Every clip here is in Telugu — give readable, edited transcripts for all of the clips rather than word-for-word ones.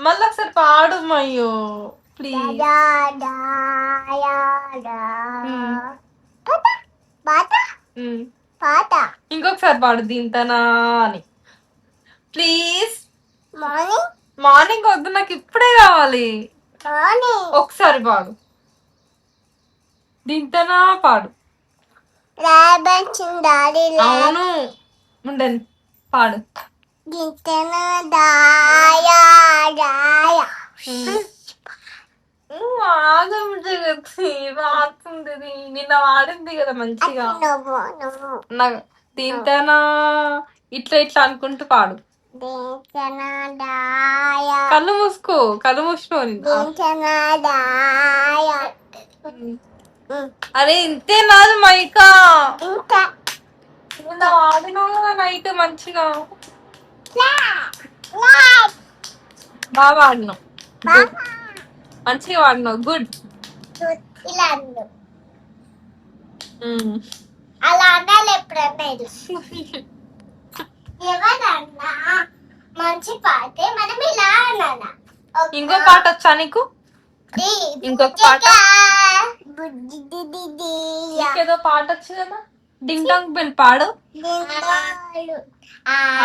మళ్ళీ ఒకసారి పాడు మయ్యో ప్లీజ్. ఇంకొకసారి పాడు దీంతనా అని ప్లీజ్. మార్నింగ్ వద్దు, నాకు ఇప్పుడే కావాలి. ఒకసారి పాడు దీంతనా పాడు. అవును ఉండని పాడు. ఆగం జగతి వాడుతుంది, నిన్న వాడింది కదా మంచిగా. నాకు దీంతనా ఇట్లా ఇట్లా అనుకుంటూ పాడు. కళ్ళు మూసుకో, కళ్ళు మూసుకో. అరే ఇంతే నాది మైకా వాడినావు కదా నైట్ మంచిగా బాగా వాడినావు, మంచిగా వాడినావు. గుడ్. అలా అన్నాను ఎప్పుడన్నా ఎవరన్నా మంచి పాటే మనం ఇలా అన్నా. ఇంకో పాట వచ్చా నీకు? ఇంకొక పాట ఏదో పాట వచ్చు కదా, డింగ్ డాంగ్ బెల్ పాడు.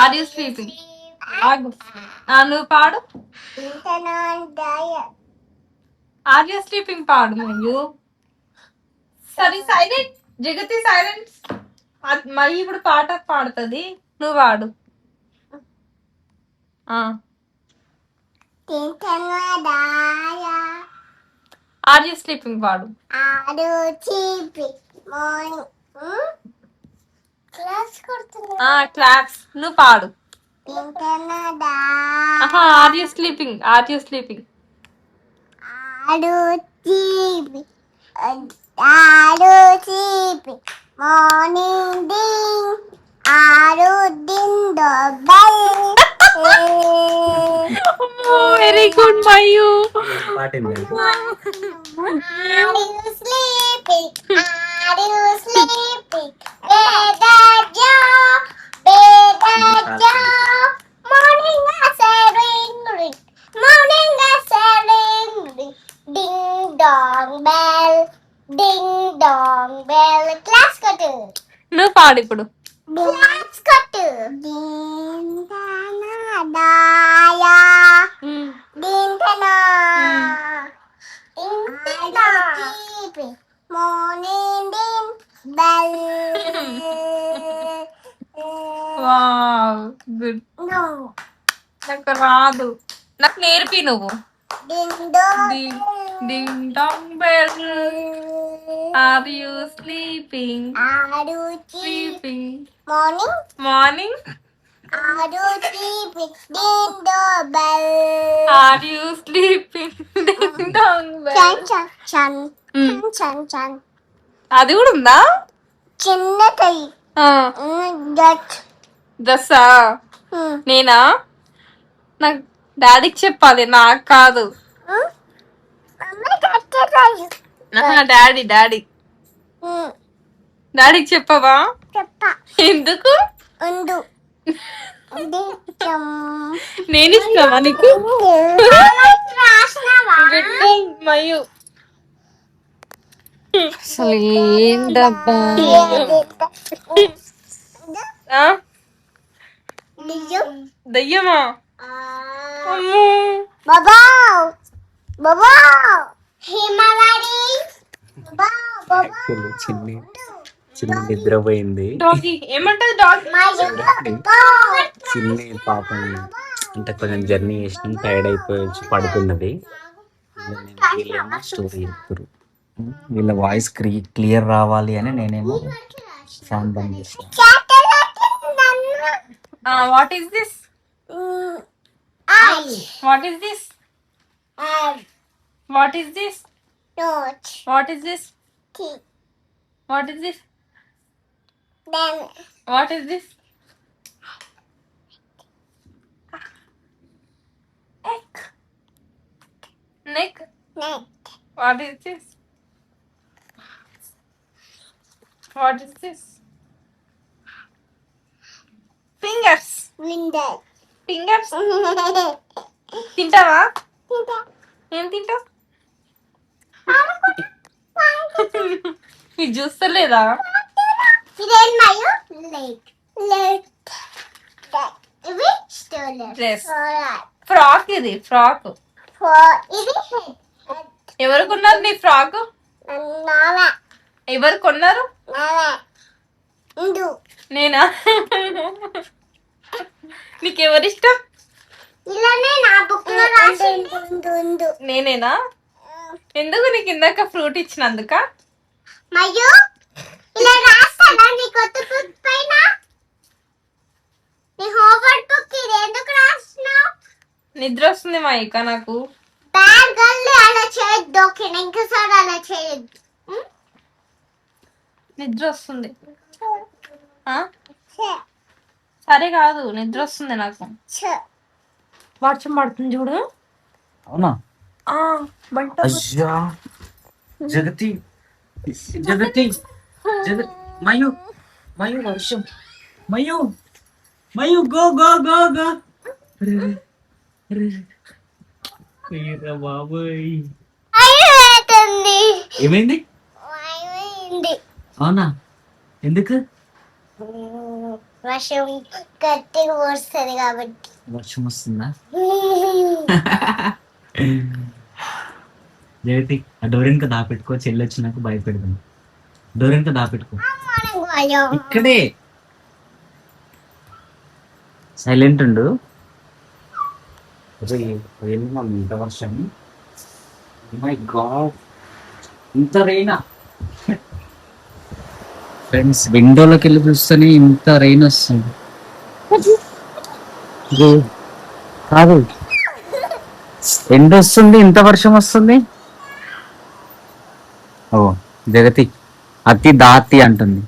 Are you sleeping? నువ్వు పాడు. ఆర్ యూ స్లీపింగ్ పాడు నువ్వు. సరే సైలెంట్ జగతి, సైలెంట్. మళ్ళీ ఇప్పుడు పాట పాడుతుంది, నువ్వు పాడు. ఆర్ యూ స్లీపింగ్ పాడు. క్లాప్స్ నువ్వు పాడు. Are you sleeping? Are you sleeping? Morning ding are ding the bell. Very good Mayu. నువ్వు పాడు ఇప్పుడు. గుడ్. నాకు రాదు, నాకు నేర్పి నువ్వు. Ding dong bell are you sleeping? Sleeping. Morning Are you sleeping? Ding dong bell. Are you sleeping? Ding dong bell. Chan chan chan chan chan. అది కూడా ఉందా? చిన్నది. దసా నేనా? నాకు డాడీకి చెప్పాలి, నాకు కాదు. డాడీకి చెప్పవా? ఎందుకు? నేను ఇస్తావా నీకు? మయూ అసలు ఏంటబ్బా. దయ్యమా? బాబా చిన్న నిద్రపోయింది. ఏమంటది చిన్ని పాపం అంటే కొంచెం జర్నీ చేసిన టైర్డ్ అయిపోయి పడుతున్నది. వీళ్ళేమో స్టోరీ చెప్తారు, వీళ్ళ వాయిస్ క్లియర్ రావాలి అని నేనేమో ఫ్యాన్ బంద్ చేసిన. What is this? What is this? What is this? What is this? What is this? Then. What is this? Neck. Neck? Neck. What is this? What is this? Fingers. Window. Fingers తింటావా? ఏం తింటావు? ఇది చూస్తలేదా? Then my leg. Leg. Ivi stolen. Dress, Alright. Frock. ఇది ఫ్రాక్. For ivi head. ఎవరు కొన్నారు నీ ఫ్రాక్? Nala. ఎవరు కొన్నారు? Nala. Indu. నేనా? నీకెవరిష్టం? ఇలానే నా బుక్ లో రాసింది. నేనేనా? ఎందుకు నీకు ఇందాక ఫ్రూట్ ఇచ్చినందుక? మరియు ఇలా రాస్తానా నీ కొత్త బుక్ పైన? నీ హోంవర్క్ బుక్ ఇది ఎందుకు రాస్తున్నావు? నిద్ర వస్తుంది మా ఇక నాకు. బ్యాడ్ గర్ల్ అలా చేయొద్దు, ఓకేనా? ఇంకోసారి అలా చేయొద్దు. నిద్ర వస్తుంది. ఆ? సరే కాదు, నిద్ర వస్తుంది నాకు. వర్షం పడుతుంది చూడు. అవునా? ఆ, బంట. అయ్యా జగతి జగతి జగతి మయు మయు వర్షం మయు మయు గో గో గో గో బాబోయ్ అయిపోతుంది. ఏమైంది? అయిపోయింది. అవునా? ఎందుకు? వర్షం గట్టిగా వస్తుంది కాబట్టి. వర్షం వస్తుందా? జగతి ఆ డోర్ వెనక దాపెట్టుకో, చెల్లి వచ్చినాక భయపెడదాం. డోర్ వెనక దాపెట్టుకో. ఇక్కడే సైలెంట్ ఉండు. ఇంత వర్షం, మై గాడ్, ఇంత రైనా. ఫ్రెండ్స్, విండోలోకి వెళ్ళి చూస్తేనే ఇంత రైన్ వస్తుంది. కాదు, ఎండ వస్తుంది, ఇంత వర్షం వస్తుంది. ఓ జగతి అతి దాతి అంటుంది.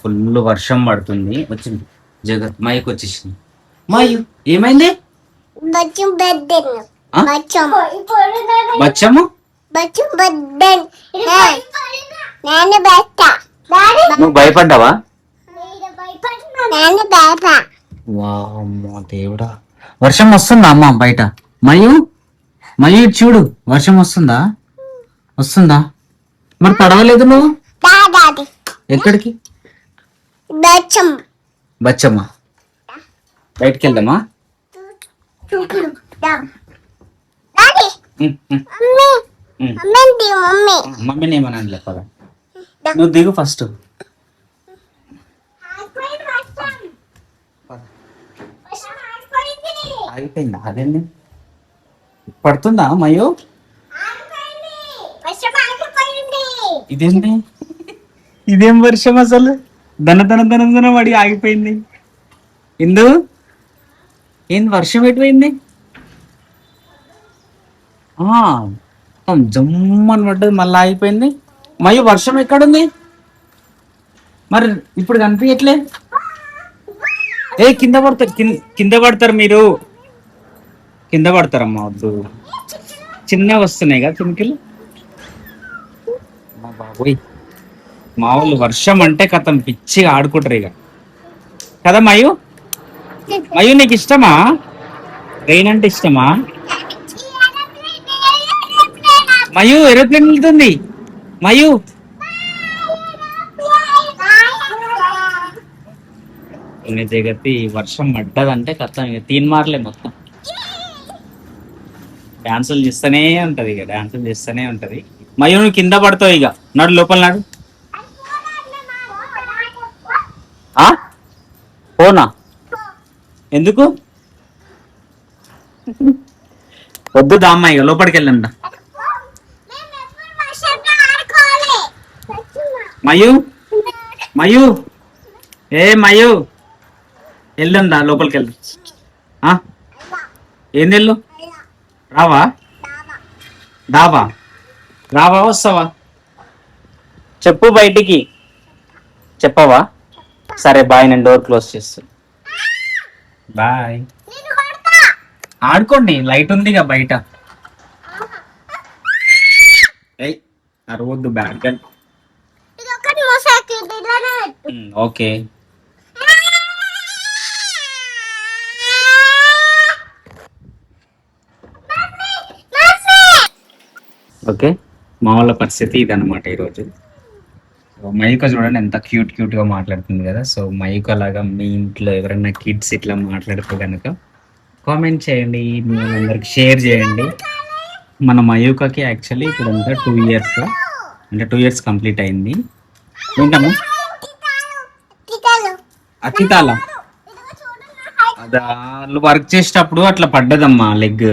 ఫుల్ వర్షం పడుతుంది. వచ్చింది జగత్, మైక్ వచ్చేసింది. మాయు ఏమైంది? బచ్చం బెడ్డెన్. ఆ? బచ్చం బచ్చము బచ్చం బెడ్డెన్. నేను బెట్ట. నువ్వు భయపడ్డావా? నేను బెట్ట. వామ్మో దేవుడా, వర్షం వస్తుందా అమ్మ బయట? మయు మయు ఇటు చూడు, వర్షం వస్తుందా? వస్తుందా? మరి పడవలేదు నువ్వు? దాదాది ఎక్కడికి? బచ్చం. బచ్చమ్మ, బయటికి వెళ్దామా? డాడీ ఉమ్, ఉమ్, మమ్మీ ఉమ్. మమ్మీ మమ్మీ మమ్మీని ఏమన్నా చెప్పాలా? నువ్వు దిగు ఫస్ట్. ఆగిపోయిందా? అదేంది పడుతుందా మయో? ఇదేంటి? ఇదేం వర్షం అసలు? దన దన దన దన పడి ఆగిపోయింది. ఇందు ఏంది వర్షం ఎటుపోయింది? జమ్మని పడ్డది, మళ్ళీ ఆగిపోయింది. మయో వర్షం ఎక్కడుంది మరి? ఇప్పుడు కనిపించట్లే. ఏ కింద పడతారు, కింద పడతారు మీరు, కింద పడతారమ్మా. వద్దు, చిన్నగా వస్తున్నాయి కదా కెమికల్. బాబోయ్, మా వాళ్ళు వర్షం అంటే కథం పిచ్చిగా ఆడుకుంటారు ఇక కదా. మయు మయు నీకు ఇష్టమా? ట్రైన్ అంటే ఇష్టమా? మయు ఏరోప్లేన్ వెళ్తుంది. మయు ఇంకా జగతి వర్షం పడ్డదంటే కథం ఇక తీన్ మార్లే మొత్తం. డాన్సులు చేస్తూనే ఉంటది, ఇక డాన్సులు చేస్తూనే ఉంటది. మయూ నువ్వు కింద పడతావు ఇక. నాడు లోపల నాడు. పోనా? ఎందుకు? వద్దు దామ్మ, ఇక లోపలికి వెళ్ళండి. మయూ మయూ ఏ మయూ వెళ్దా, లోపలికి వెళ్ళు. ఏంది వెళ్ళు? రావా? దావా రావా? వస్తావా? చెప్పు బయటికి. చెప్పవా? సరే బాయ్, నేను డోర్ క్లోజ్ చేస్తాను. బాయ్. ఆడుకోండి, లైట్ ఉందిగా బయట. ఏయ్ అరవద్దు, బ్యాడ్ గన్. ఇది ఒకటి మోసాకి ఇలానే పెట్టు. ఓకే. ఓకే, మా వాళ్ళ పరిస్థితి ఇదన్నమాట ఈరోజు. సో మయూక చూడండి ఎంత క్యూట్ గా మాట్లాడుతుంది కదా. సో మయూక లాగా మీ ఇంట్లో ఎవరైనా కిడ్స్ ఇట్లా మాట్లాడితే కనుక కామెంట్ చేయండి, మీ వాళ్ళందరికి షేర్ చేయండి. మన మయూకకి యాక్చువల్లీ ఇప్పుడు అంతా 2 years, అంటే 2 years కంప్లీట్ అయింది. వింటాము టికాలు అతితాల ఇదిగో చూడండి. అదా వర్క్ చేసేటప్పుడు అట్లా పడ్డదమ్మా లెగ్.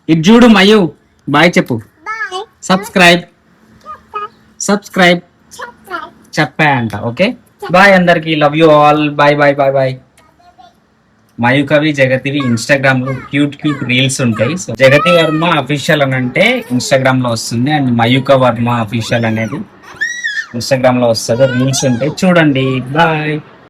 ఇది చూడు మయూ, బాయ్ చెప్పు. బాయ్. సబ్స్క్రైబ్ చెప్పా అంట. ఓకే బాయ్ అందరికి, love you all, bye bye bye bye. మయూకవి జగతివి ఇన్స్టాగ్రామ్ లో క్యూట్ రీల్స్ ఉంటాయి. సో జగతి వర్మ అఫీషియల్ అని అంటే ఇన్స్టాగ్రామ్ లో వస్తుంది, అండ్ మయూక వర్మ అఫీషియల్ అనేది ఇన్స్టాగ్రామ్ లో వస్తుంది. రీల్స్ ఉంటాయి చూడండి. బాయ్.